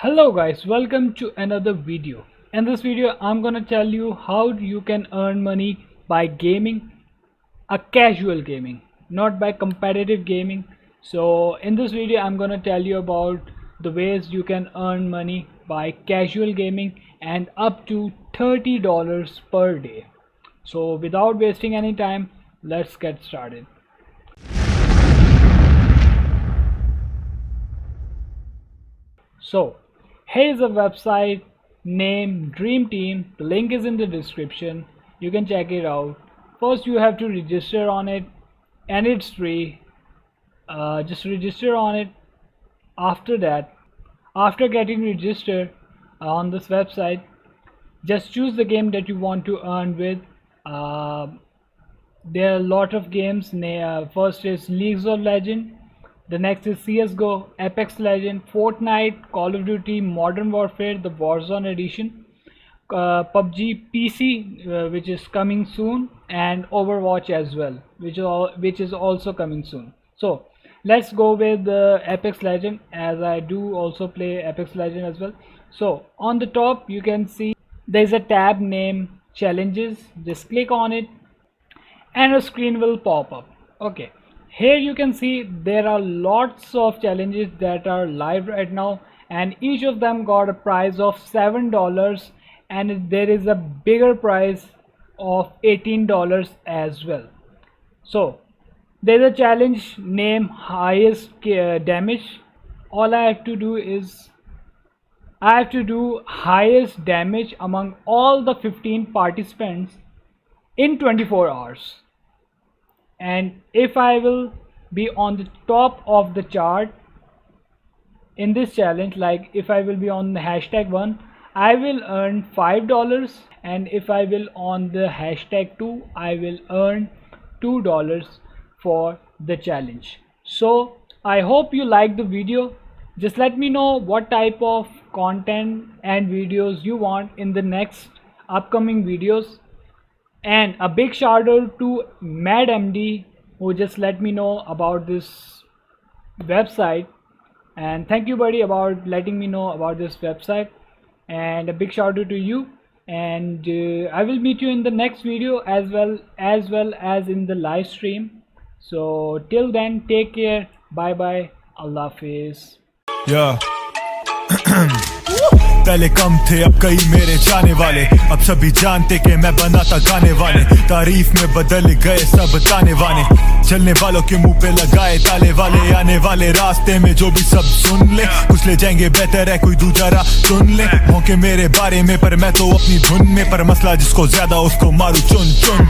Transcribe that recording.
Hello guys, welcome to another video. In this video I'm gonna tell you how you can earn money by gaming, a casual gaming, not by competitive gaming. So in this video I'm gonna tell you about the ways you can earn money by casual gaming and up to $30 per day. So without wasting any time, let's get started. So here's a website named Dream Team. The link is in the description. You can check it out. First you have to register on it and it's free. Just register on it. After that, after getting registered on this website, just choose the game that you want to earn with. There are a lot of games. First is Leagues of Legends. The next is CSGO, Apex Legends, Fortnite, Call of Duty, Modern Warfare, the Warzone edition, PUBG PC, which is coming soon, and Overwatch as well, which is also coming soon. So let's go with Apex Legends, as I do also play Apex Legends as well. So on the top you can see there's a tab named Challenges. Just click on it and a screen will pop up. Okay. Here you can see there are lots of challenges that are live right now, and each of them got a prize of $7, and there is a bigger prize of $18 as well. So there's a challenge named highest damage. All I have to do is I have to do highest damage among all the 15 participants in 24 hours. And if I will be on the top of the chart in this challenge, like if I will be on the #1, I will earn $5, and if I will on the #2, I will earn $2 for the challenge. So I hope you like the video. Just let me know what type of content and videos you want in the next upcoming videos. And a big shout out to MadMD, who just let me know about this website, and thank you buddy about letting me know about this website, and a big shout out to you. And I will meet you in the next video as well as in the live stream. So till then, take care, bye bye, Allah Hafiz. Yeah. पहले कम थे अब कई मेरे जाने वाले, अब सभी जानते कि मैं बनाता गाने वाले, तारीफ में बदल गए सब ताने वाने, चलने वालों के मुंह पे लगाए ताले वाले, आने वाले रास्ते में जो भी सब सुन ले, कुछ ले जाएंगे बेहतर है कोई दूजा राह सुन ले, मौके मेरे बारे में पर मैं तो अपनी धुन में, पर मसला जिसको ज्यादा उसको मारू चुन चुन।